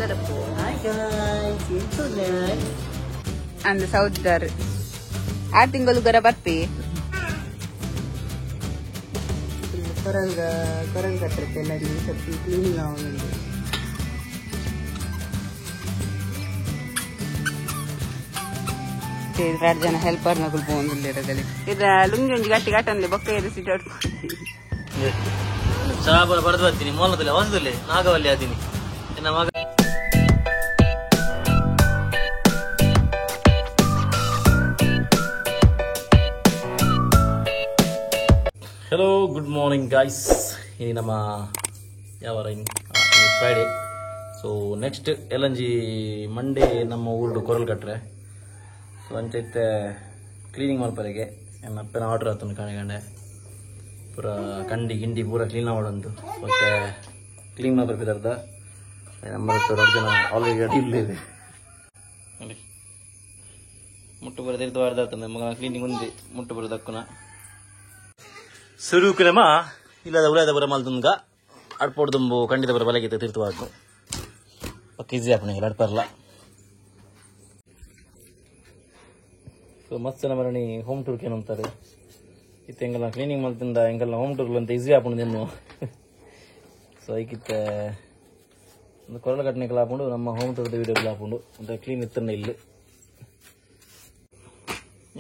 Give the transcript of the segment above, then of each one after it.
Hi guys, into lunch. And the South there. I think we'll go to Barpi. Koranga trapella ni sabhi cleaning avundu. Rajana helper na kul pondille ragale. Ida lungi onji gatti gattanle bokka edu sit out. Sabara bardu attini molladale vasudale nagavalli adini. Enna maga Hello, good morning guys. Ini nama yavara ini Friday. So next LNG Monday nama ಊರು coral ಕಟ್ರೆ. So ಅಂಚೈತೆ cleaning ಮಾಡ್ಪರೆಗೆ ನನ್ನ ಅಪ್ಪನ order ಆತನು ಕಾಣಿಗಂಡೆ ಪೂರ ಕಂಡಿ ಗಿಂಡಿ ಪೂರ clean ಮಾಡೋದು ಮತ್ತೆ clean ಮಾಡ್ಬರ್ತಿದಾರ್ದ ನಮ್ಮ ಜನ ಆಲ್ರೆಡಿ ರೆಡಿ ಇಲ್ಲಿದೆ ನೋಡಿ ಮುಟ್ಟು ಬರದಿರ್ದು ವಾರ್ದಾತಂದೆ ಮಗ ಕ್ಲೀನಿಂಗ್ ఉంది ಮುಟ್ಟು ಬರದಕ್ಕನ ಸುರುಕುಲಮ ಇಲ್ಲದ ಉಳದ ಬರ ಮಲ್ದುಂಗ ಅಡ್ಪೋಡ್ದುಂಬು ಖಂಡಿತ ಬರ ಬಲಗೀತೆ ತಿರ್ತುವಾಕು ಪಕ್ಕ ಈಸಿ ಆಪಣಿಗೆ ಅಡ್ಪರ್ಲ ಸೊ ಮಸ್ತ್ ಮರಣಿ ಹೋಮ್ ಟೂರ್ಗೆ ಏನಂತಾರೆ ಇತ್ತು ಹೆಂಗೆಲ್ಲ ಕ್ಲೀನಿಂಗ್ ಮಾಡ್ತಿಂದ ಹೆಂಗೆಲ್ಲ ಹೋಮ್ ಟೂರ್ಗಳು ಅಂತ ಈಸಿ ಆಪಣದು ಇನ್ನು ಸೊ ಐಕಿತ್ತೆ ಒಂದು ಕೊರಳ ಘಟನೆಗಳು ಹಾಕೊಂಡು ನಮ್ಮ ಹೋಮ್ ಟೂರ್ದ ವೀಡಿಯೋಗಳು ಹಾಕೊಂಡು ಅಂತ ಕ್ಲೀನ್ ಇತ್ತಂಡ ಇಲ್ಲಿ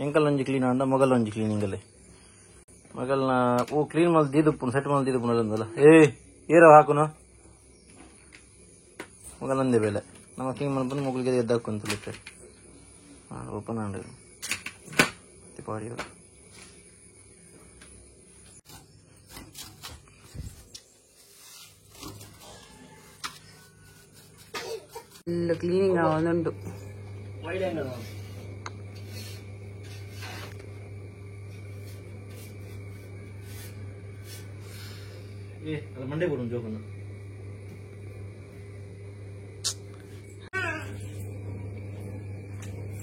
ಎಂಕಲ್ ಒಂಜಿ ಕ್ಲೀನ್ ಅಂದ ಮೊಗಲ್ ಒಂಜಿ ಕ್ಲೀನಿಂಗಲ್ಲಿ ಮಗಲ್ನ ಕ್ಲೀನ್ ಮಾಡಿ ದೀದುಪ್ಪು ಸೆಟ್ ಮಾಡಿ ದೀದುಪ್ಪು ಅಂದಲ್ಲ ಏರೋ ಹಾಕುನು ಮಗಲಂದೇ ಬೇಲೆ ನಮ್ಮ ಕ್ಲೀನ್ ಮಾಡ್ಬಂದು ಮಗಳಿಗೆ ಎದ್ದಾಕೊಂತಲಿಕ್ಕೆ ಓಪನ್ ಆಂಡ್ರಿ ಪಾಡಿ ಫುಲ್ ಕ್ಲೀನಿಂಗ್ ಆವೊಂದುಂಡು ಮಂಡೆ ಕೊಡು ಜೋಕನ್ನು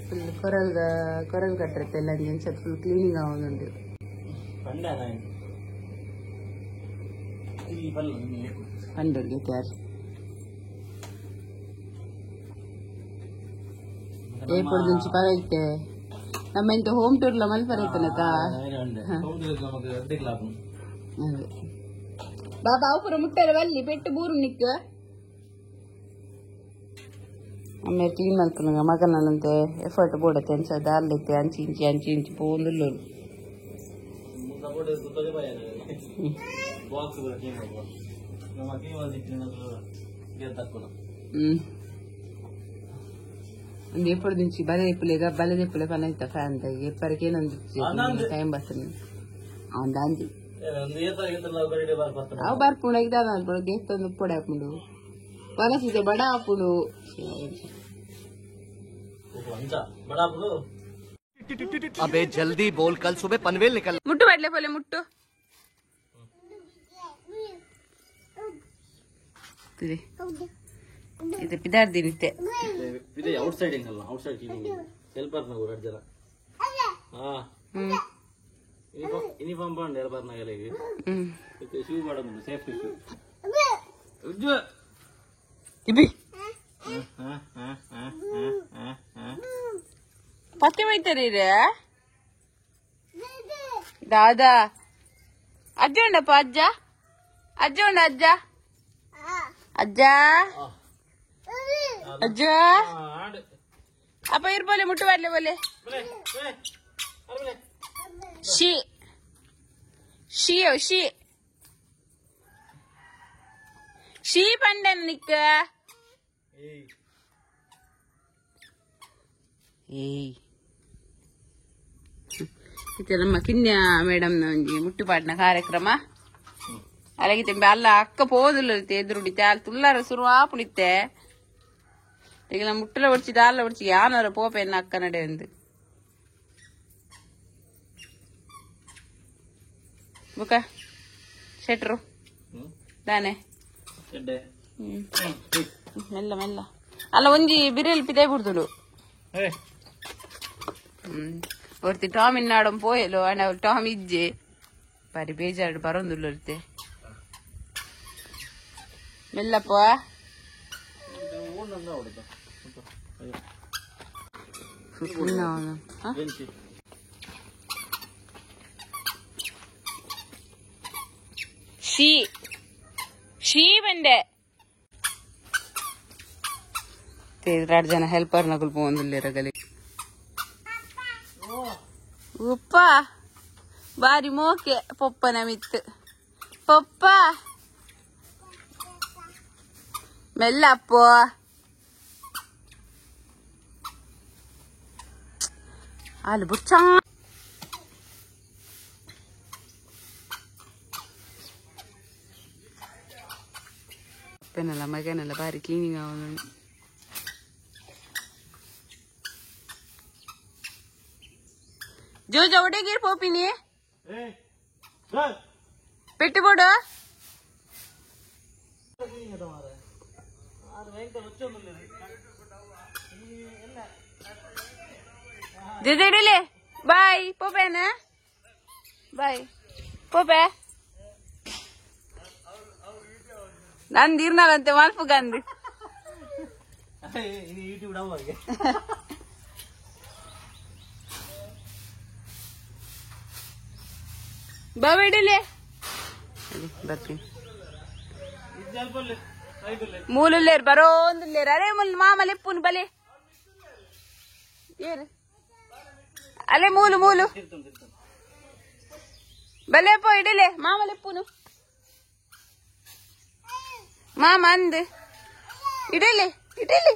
ಫುಲ್ ಕೊರಲ್ ಕಟ್ಟಿರ್ತೆಲ್ಲ ಸ್ವಲ್ಪ ಫುಲ್ ಕ್ಲೀನಿಂಗ್ ಆವೊಂದುಂಡು ಪಂಡರ್ಗೆ ಕ್ಯಾರ್ ಏರ್ಪೋರ್ಟ್ నుంచి పగైతే ನಮ್ಮ ಇಂತ ಹೋಮ್ ಟೂರ್ ಲ ಮಲ್ಪರೈತನಕ ಬಾಬಾ ಅವಪುರ ಮುಟ್ಟರೆ ಬಲ್ಲಿ ಪೆಟ್ಟು ಬೂರು ನಿಕ್ಕ ಆಮೇಲೆ ಕ್ಲೀನ್ ಮಾಡ್ಕೊಂಡಂಗ ಮಗನಂತೆ ಎಫರ್ಟ್ ಬೋಡತ್ತೆ ಅನ್ಸದ ಅಲ್ಲೈತೆ ಅಂಚಿ ಇಂಚಿ ಪೋಂದುಲ್ಲು ಒಂದು ಎಪ್ಪಡು ದಿಂಚಿ ಬಲದೆಪ್ಪುಲೆ ಪನ ಇತ್ತ ಫ್ಯಾನ್ ತಾಗಿ ಎಪ್ಪರಕೇನೊಂದು ಟೈಮ್ ಬರ್ತದೆ ಅವನ್ ದಾಂದಿ ಅವು ಬರ್ಪುಣ ಇದಾದ ಅನ್ಕೊಂಡು ದೇವಸ್ಥಾನ ಪೊಡೆ ಹಾಕೊಂಡು ಮನಸ್ಸಿದೆ ಬಡ ಹಾಕೊಂಡು अबे जल्दी बोल कल सुबह पनवेल निकल ಮುಟ್ಟು ಬಡ್ಲೆ ಪೊಲೆ ಮುಟ್ಟು ಇದು ಪಿದಾರ್ದಿನಿತ್ತೆ ಇದೆ ಔಟ್ ಸೈಡ್ ಏನಲ್ಲ ಔಟ್ ಸೈಡ್ ಕ್ಲೀನಿಂಗ್ ಹೆಲ್ಪರ್ ನಗು ಎರಡು ಜನ ಯೂನಿಫಾರ್ಮ್ ಬಂಡ್ ಹೆಲ್ಪರ್ ನಗಲ್ಲ ಈಗ ಶೂ ಮಾಡೋದು ಸೇಫ್ಟಿ ಶೂ ಉಜ್ಜು ಇಬಿ ಪತ್ತೆ ಹೋಯ್ತಾರೆ ದಾದಾ ಅಜ್ಜ ಉಂಡಪ್ಪ ಅಜ್ಜ ಉಂಡ ಅಜ್ಜ ಅಜ್ಜ ಅಪ್ಪ ಇರ್ಬೋಲೆ ಮುಟ್ಟು ಬರ್ಲೆ ಬೋಲೆ ಶೀ ಪಂಡನ್ ನಿಕ್ಕ ಇದು ನಮ್ಮ ಕಿನ್ಯ ಮೇಡಮ್ ಒಂಜಿ ಮುಟ್ಟುಪಾಟಿನ ಕಾರ್ಯಕ್ರಮ అలాగే అల్ల అక్క పోదులు ఎదురుడితే వాళ్ళు తుల్లారు సురువాపుడితే ఇక ముట్టలో వచ్చి దారిలో వచ్చి యానరు పోపోయిన అక్క నడే ఉంది బుక ಶೆಟ್ರು ದಾನೆ ಮೆಲ್ಲ ಮೆಲ್ಲ ಅಲ್ಲ ಒಂಜಿ ಬಿರಿಯಲ್ ಪಿದೆ ಬಿಡ್ದುಲು ಒರ್ತಿ ಟಾಮ್ ಇನ್ನಾಡಂ ಪೋಯಲು ಅಣ್ಣ ಟಾಮ್ ಇಜ್ಜೆ ಬಾರಿ ಬೇಜಾರು ಬರೋಂದುಲ್ಲು ಇರ್ತೆ ಮೆಲ್ಲಪ್ಪ ಶೀ ಬಂಡೆ 2 ಜನ ಹೆಲ್ಪರ್ ನಗುಲ್ పోందులేరగలి ಉಪ್ಪ ಬಾರಿ ಮೋಕೆ ಪೊಪ್ಪನ ಮಿತ್ತು ಪೊಪ್ಪ ಮೆಲ್ಲಪ್ಪೋ ಅಲ್ಲಿ ಬುಚ್ಚ ಅಪ್ಪನಲ್ಲ ಮಗನೆಲ್ಲ ಬಾರಿ ಕ್ಲೀನಿಂಗ್ ಅವನು जो जो उड़ेगी पोपीनी पेटी बोर्ड जे बाय पोपे ना बाय पोपे ನಂದಿರ್ನಲ್ಲಂತೆ ಮಲ್ಪು ಗಂದು ಬಾವಿಡಲೆ ಬರ್ತೀನಿ ಮೂಲಲ್ಲೇರು ಬರೋಂದಿಲ್ಲೇರು ಅರೆ ಮುಲ್ ಮಾಮಲೆ ಪುನ್ ಬಲೆ ಏರು ಅಲೆ ಮೂಲು ಮೂಲು ಬಲೆ ಪೋ ಇಡಲೆ ಮಾಮಲೆ ಪುನು ಮಾಮ ಅಂದ್ ಇಡಲೆ ಇಡಲೆ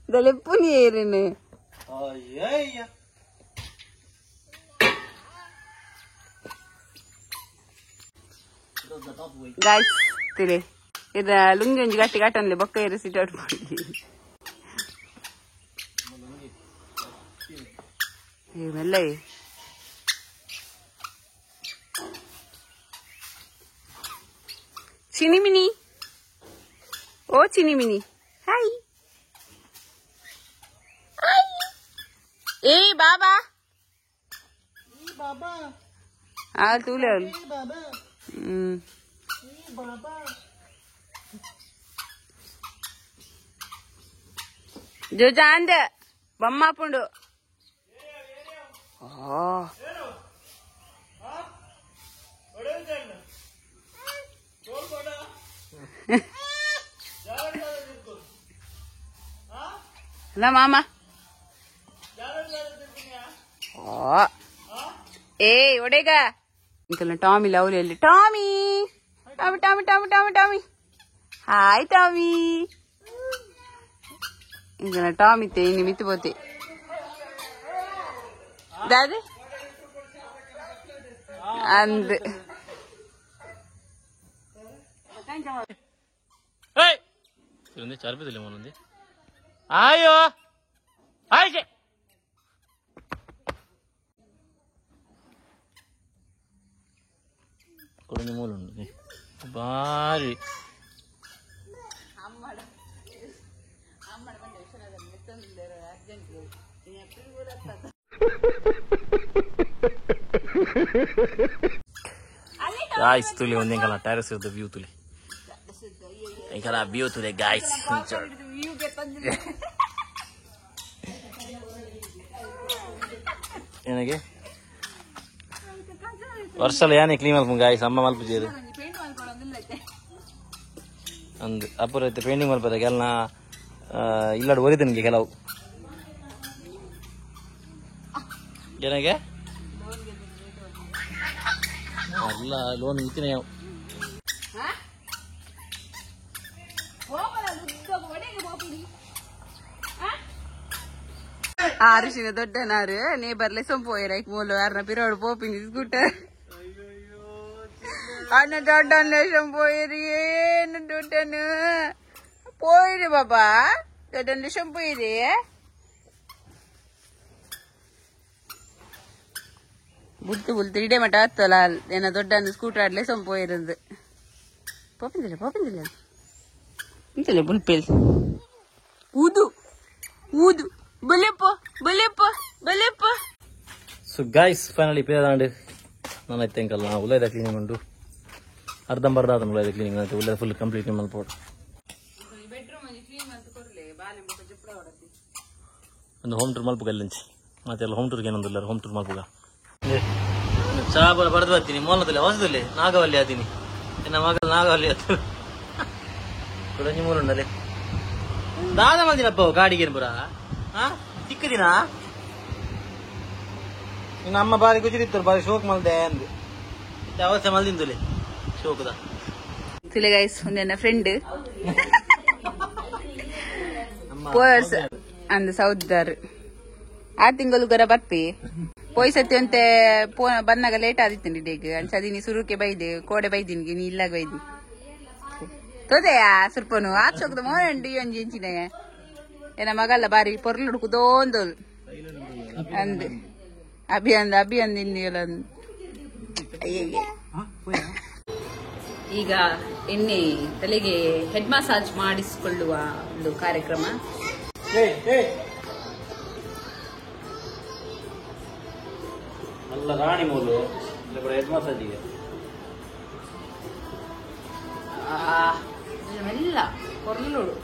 Dale punirene. Guys, tire. Ida lungi onji gatti gattanle bokka ere sit out ಮಾಡಿ. ಮೆಲ್ಲ ಚಿನಿಮಿನಿ ಓ ಚಿನಿಮಿನಿ ಹಾಯ್ ए बाबा हाँ तू ले जो चांद बम्मा पुंडु ना मामा ए ಒಡೆಗ ಇಂಕಲ್ನ Tommy lovely Tommy Tommy Tommy Tommy Tommy Tommy hi Tommy ಇಂಕಲ್ನ ಟಾಮಿ ತೆ ಇನಿ ಮಿತ್ತು ಬೋತೆ ದಾದೆ ಅಂದ್ ಏಯ್ ಇದೊಂದೇ 4 ರೂಪಾಯಿ ದಿಲ್ಲ ಮೊನ್ನೆ ಆಯೋ ಆಯ್ಕೆ കുറഞ്ഞ മൂലുണ്ട് ഭാരി guys tuli onde kala terrace of the view tuli kala view tuli guys ಏನಗೆ ವರ್ಷಲ್ಲ ಯಾನೆ ಕ್ಲೀನ್ ಮಾಡ್ಕೊಂಡು ಗಾಯ್ಸ್ ಅಮ್ಮ ಮಲ್ಪುಜೇರು ಅಂದ್ ಅಪುರ ಐತೆ ಪೇಂಟಿಂಗ್ ಮಲ್ಪದಾಗ ಎಲ್ಲ ಇಲ್ಲಾಡು ಒರಿದ ನಿಮಗೆ ಕೆಲವು ಏನಗೆ ಅಲ್ಲ ಲೋನ್ ಇತ್ತಿನ ಆರುಷಿನ ದೊಡ್ಡನಾರು ನೇಬರ್ಲೆ ಸೊಂಪೋಯ್ರ ಮೂಲು ಯಾರನ್ನ ಪಿರೋಡು ಪೋಪಿಂಗ್ ಸ್ಕೂಟರ್ ಅಣ್ಣ ದೊಡ್ಡನ್ನ ಸೊಂಪೋಯ್ರಿ ಏನು ದೊಡ್ಡನು போயிரு பாப்பா ரெண்டு நிமிஷம் போயிரு ಬುಲ್ತು ಇಡೇ ಮಟ ಹತ್ತಲ್ಲ ಏನ ದೊಡ್ಡ ಸ್ಕೂಟರ್ ಆಡ್ಲೆ ಸೊಂಪು ಇருந்து போப்பிந்தில்ல ಇಂತಲೇ ಬುಲ್ಪೇಲ್ ಊದು ಊದು ಬಲೆಪ್ಪ ಬಲೆಪ್ಪ ಬಲೆಪ್ಪ. ಸೊ ಗಾಯ್ಸ್ ಫೈನಲಿ ಪೇದಾಂಡ್ ನಾನು ಐತೆಂಕಲ್ಲ ಉಳ್ಳದ ಕ್ಲೀನಿಂಗ್ ಉಂಟು ಅರ್ಧಂಬರ್ಧ ಅದನ್ನು ಉಳ್ಳದ ಕ್ಲೀನಿಂಗ್ ಅಂತ ಉಳ್ಳದ ಫುಲ್ ಕಂಪ್ಲೀಟ್ ಮಲ್ಪೋಡು ಒಂದು ಹೋಮ್ ಟೂರ್ ಮಲ್ಪುಗ ಅಲ್ಲಿಂಚಿ ಮತ್ತೆಲ್ಲ ಹೋಮ್ ಟೂರ್ಗೆ ಏನೊಂದಿಲ್ಲ ಹೋಮ್ ಟೂರ್ ಮಲ್ಪುಗ ಚಾ ಬರೆದು ಬರ್ತೀನಿ ಮೋಲದಲ್ಲಿ ಹೊಸದಲ್ಲಿ ನಾಗವಲ್ಲಿ ಆತೀನಿ ನನ್ನ ಮಗಲ್ ನಾಗವಲ್ಲಿ ಆತು ಕುಡಂಜಿ ಮೂರುಂಡಲ್ಲಿ ದಾದ ಮಲ್ದಿನಪ್ಪ ಗಾಡಿಗೆ ಏನು ಬರ ಹಾ ಚಿಕ್ಕ ದಿನ ಇನ್ನು ಅಮ್ಮ ಬಾರಿ ಗುಜರಿತ್ತರು ಬಾರಿ ಶೋಕ್ ಮಲ್ದೆ ಅಂದು ಅವಸ್ಥೆ ಮಲ್ದಿಂದುಲಿ ಶೋಕದ ತುಲೆ ಗೈಸ್ ಒಂದೆನ್ನ ಫ್ರೆಂಡ್ ಪೋಯರ್ಸ್ ಅಂದ ಸೌದರ್ ಆ ತಿಂಗಳು ಗರ ಬರ್ಪಿ ಪೋಯ್ಸತಿ ಅಂತೆ ಬಂದಾಗ ಲೇಟ್ ಆದಿತ್ತು ಡೇಗ್ ಅನ್ಸದಿ ನೀ ಸುರುಕೆ ಬೈದೆ ಕೋಡೆ ಬೈದಿನ್ಗೆ ನೀ ಇಲ್ಲಾಗ ಬೈದಿ ತೋದೆಯಾ ಸ್ವಲ್ಪನು ಆಚೋಕದ ಮೋರಂಡಿ ಒಂಜಿ ಇಂಚಿನ ಏನ ಮಗಲ್ಲ ಬಾರಿ ಪೊರ್ಲು ಹುಡುಕುದೋಂದೋಲ್ ಅಂದ್ ಅಭಿ ಅಂದಿಲ್ಲ ಈಗ ಎಣ್ಣೆ ತಲೆಗೆ ಹೆಡ್ ಮಸಾಜ್ ಮಾಡಿಸಿಕೊಳ್ಳುವ ಒಂದು ಕಾರ್ಯಕ್ರಮ. ಅಲ್ಲ ರಾಣಿ ಮೂಲು ಹೆಡ್ ಮಸಾಜಿಗೆ ಮೆಲ್ಲ ಕೊರ್ಲೋಡು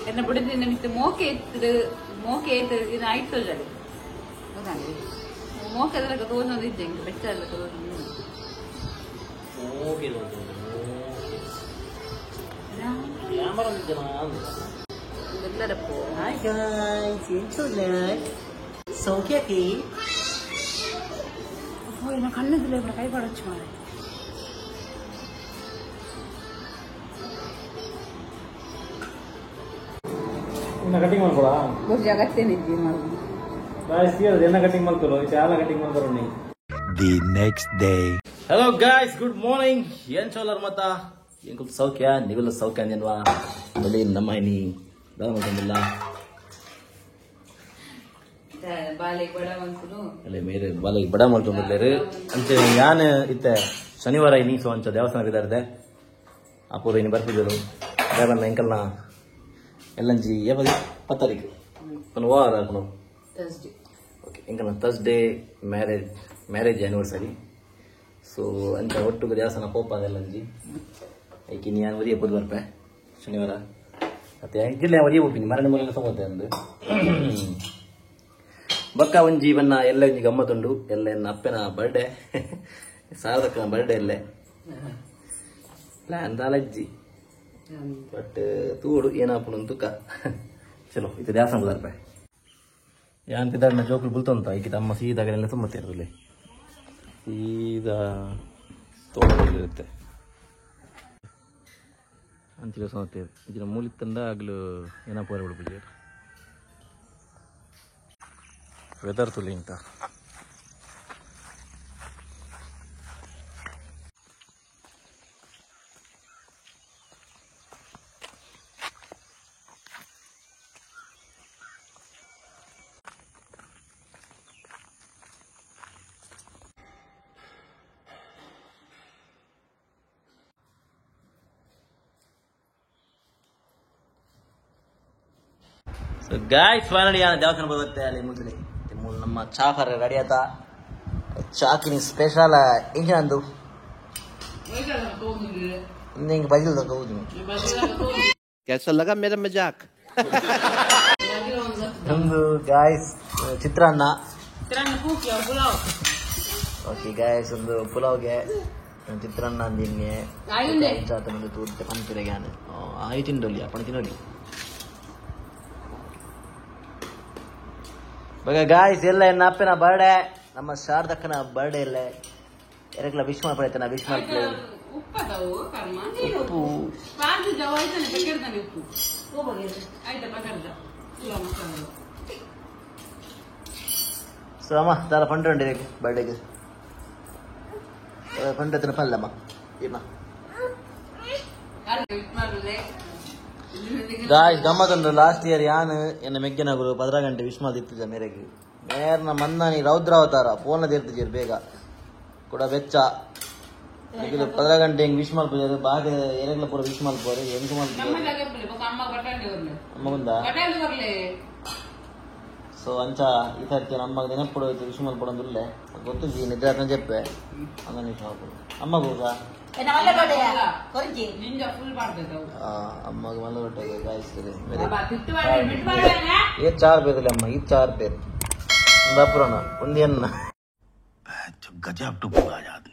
ಎನ್ನ ಬಿಡದಿನ ಮಿತ್ತ ಮೋಕೆ ಎತ್ತು ಇನ್ನು ಆಯ್ತು ಜಡಿ ಹೌದಾಂಗ್ರಿ ಮೋಕೆ ಅದರ ತೋದೊಂದು ಇದ್ದೆ ಹಿಂಗೆ ಬೆಟ್ಟ ಎಲ್ಲ ತೋದೊಂದು ಎಲ್ಲರಪ್ಪು ಏನೋ ಕಣ್ಣದಿಲ್ಲ ಇವಳ ಕೈ ಕೊಡಚ್ಚು ಮಾಡ ಕಟಿಂಗ್ ಮಾಡ್ಕೊಳ ಜಗತ್ತೇನಿದ್ವಿ ಮಾಡುದು ಕಟಿಂಗ್ ಮಾಡ್ಕೊಳ್ಳೋ ಚಾಲ ಕಟಿಂಗ್ ಮಾಡ್ಕೊಳ್ಳಿ. The next day. Hello guys, good morning. ಏನ್ ಚೋಲರ್ ಮತ್ತ ಏನ್ ಕುಂತ ಸೌಖ್ಯ ನೀವೆಲ್ಲ ಸೌಖ್ಯ ಅಂದೇನ್ವಾ ಬಳಿ ನಮ್ಮ ನೀ ಬಂದಿಲ್ಲ ಅಲ್ಲೇ ಮೇರೆ ಬಾಲಿಗೆ ಬಡ ಮಾಡ್ಕೊಂಡ್ಬಿಡ್ಲೇರು ಅಂತ ಯಾನ್ ಇತ್ತೆ ಶನಿವಾರ ಇನ್ನೀ ಸೊ ಅಂಚ ದೇವಸ್ಥಾನ ಇದಾರ್ದೆ ಅಪೂರ್ವ ಇನ್ನು ಬರ್ತಿದ್ದರು ದೇವನ್ನ ಎಂಕಲ್ನ ಎಲ್ಲಂಜಿ ಯಾವಾಗ 10 ತಾರೀಕು ಒಂದು ವಾರ ಹಾಕೊಂಡು ಓಕೆ ಎಂಕಲ್ನ ಥರ್ಸ್ಡೇ ಮ್ಯಾರೇಜ್ ಆ್ಯನಿವರ್ಸರಿ ಸೊ ಅಂತ ಒಟ್ಟಿಗೆ ದೇವಸ್ಥಾನ ಪೋಪ ಅದೆಲ್ಲಂಜಿ ಐಕಿ ನಾನು ಒರಿಯ ಪುದ್ ಬರ್ಪೆ ಶನಿವಾರ ಮತ್ತೆ ಎಂಕಿಲ್ಲ ಒರಿಯ ಹೋಗ್ತೀನಿ ಮರಣ ಮೂಲೆಲ್ಲ ತಗೋತೆ ಅಂದು ಬಕ್ಕ ಒಂಜಿ ಬನ್ನ ಎಲ್ಲ ಒಂಜಿ ಗಮ್ಮತ್ತುಂಡು ಎಲ್ಲ ಎನ್ನ ಅಪ್ಪನ ಬರ್ಡೇ ಶಾರದಕ್ಕನ ಬರ್ಡೇ ಎಲ್ಲೇ ಪ್ಲಾನ್ ದಾಲಜ್ಜಿ ಬಟ್ ತೂಡು ಏನಪ್ಪನು ತುಕ ಚಲೋ ಇದು ದೇವಸ್ಥಾನ ಬರ್ಪೆ ಯಾಂತಿದ್ದಾರನ್ನ ಜೋಕುಲು ಬುಲ್ತಂತ ಈಗಿದ ಅಮ್ಮ ಸೀದಾಗಲೆಲ್ಲ ತುಂಬತ್ತಿರಲಿ ಸೀದಾ ತೋಟದಲ್ಲಿರುತ್ತೆ ಅಂಚಿಗೆ ಸೋತೇವೆ ಇದರ ಮೂಲಿತ್ತಂದ ಆಗ್ಲು ಏನಪ್ಪ ಹೊರಬಿಡ್ಬಿಡಿ ವೆದರ್ ತುಲಿ ಅಂತ ಸೊ ಗಾಯ್ಸ್ ಫೈನಲಿ ದೇವಸ್ಥಾನ ಬರುತ್ತೆ ಅಲ್ಲಿ ಮುಂದೆ ನಮ್ಮ ಚಾಕರ ರೆಡಿ ಆತ ಚಾಕಿನ ಸ್ಪೆಷಲ್ ಇಂಜಿನ್ ಅಂದು ಹಿಂಗೆ ಬಜಿಲ್ ಹೋಗುದು कैसा लगा मेरा मजाक ನಮ್ದು ಗಾಯ್ಸ್ ಚಿತ್ರಾನ್ನ ಓಕೆ ಗಾಯ್ಸ್ ಒಂದು ಪುಲಾವ್ಗೆ ಚಿತ್ರಾನ್ನ ಅಂದಿನ್ಗೆ ಒಂದು ತೂರ್ತೆ ಪಂಚುರೆಗೆ ಆಯ್ ತಿಂಡೊಲ್ಲಿ ಅಪ್ಪಣ ತಿನ್ನೊಲ್ಲಿ ಬಗ ಗಾಯ್ಸ್ ಎಲ್ಲ ಎನ್ನ ಅಪ್ಪನ ಬರ್ಡೇ ನಮ್ಮ ಶಾರದಕ್ಕನ ಬರ್ಡೇ ಇಲ್ಲ ಎರಕ್ಲ ವಿಶ್ ಮಾಡ್ಪಡೈತೆ ವಿಶ್ ಮಾಡ್ತೀವಿ ಉಪ್ಪು ಸೊ ಅಮ್ಮ ದಾರ ಪಂಡ್ರೆ ಬರ್ಡೇಗೆ ಪಂಡ್ರೆ ಪಲ್ಲಮ್ಮ ಏನ ಗಾಯ್ಸ್ ಗಮ್ಮತ್ತೊಂದು ಲಾಸ್ಟ್ ಇಯರ್ ಯಾನ್ ಎನ್ನ ಮೆಗ್ಗೆನಗುರು 15 ಗಂಟೆ ವಿಶ್ ಮಾಡಿತ್ತಿದ್ದ ಮೇರೆಗೆ ಮೇರ್ನ ಮನ್ನಾನಿ ರೌದ್ರಾವತಾರ ಫೋನ್ ತೀರ್ತಿದ್ದೀರಿ ಬೇಗ ಕೂಡ ವೆಚ್ಚ ಇದು 15 ಗಂಟೆ ಹಿಂಗೆ ವಿಶ್ ಮಾಡ್ಬೋದು ಬಾಗ ಏನೆಲ್ಲ ಪೂರ ವಿಶ್ ಮಾಡ್ಬೋದು ಹೆಂಗ್ ಅಮ್ಮ ಬಂದ ಸೊ ಅಂಚ ಈತಕ್ಕೆ ಅಮ್ಮಗೆ ನೆನಪುಡು ವಿಶ್ ಮಾಡ್ಕೊಡೋದಿಲ್ಲೇ ಗೊತ್ತು ನಿದ್ರೆ ಅಂತ చెప్పే ಅಂಗನ ವಿಶ್ ಮಾಡ್ಕೊಡು ಅಮ್ಮಗೂ ಸಹ ಅಮ್ಮಗೆ ಮಲ್ಲ ಹೊಟ್ಟೆಗೆ ಗಾಯಿಸ್ತದೆ ये 4 పేర్లే అమ్మ ఈ 4 పేరు ఉందా పురాణ ఉంది అన్న गजब टुकड़ा आदमी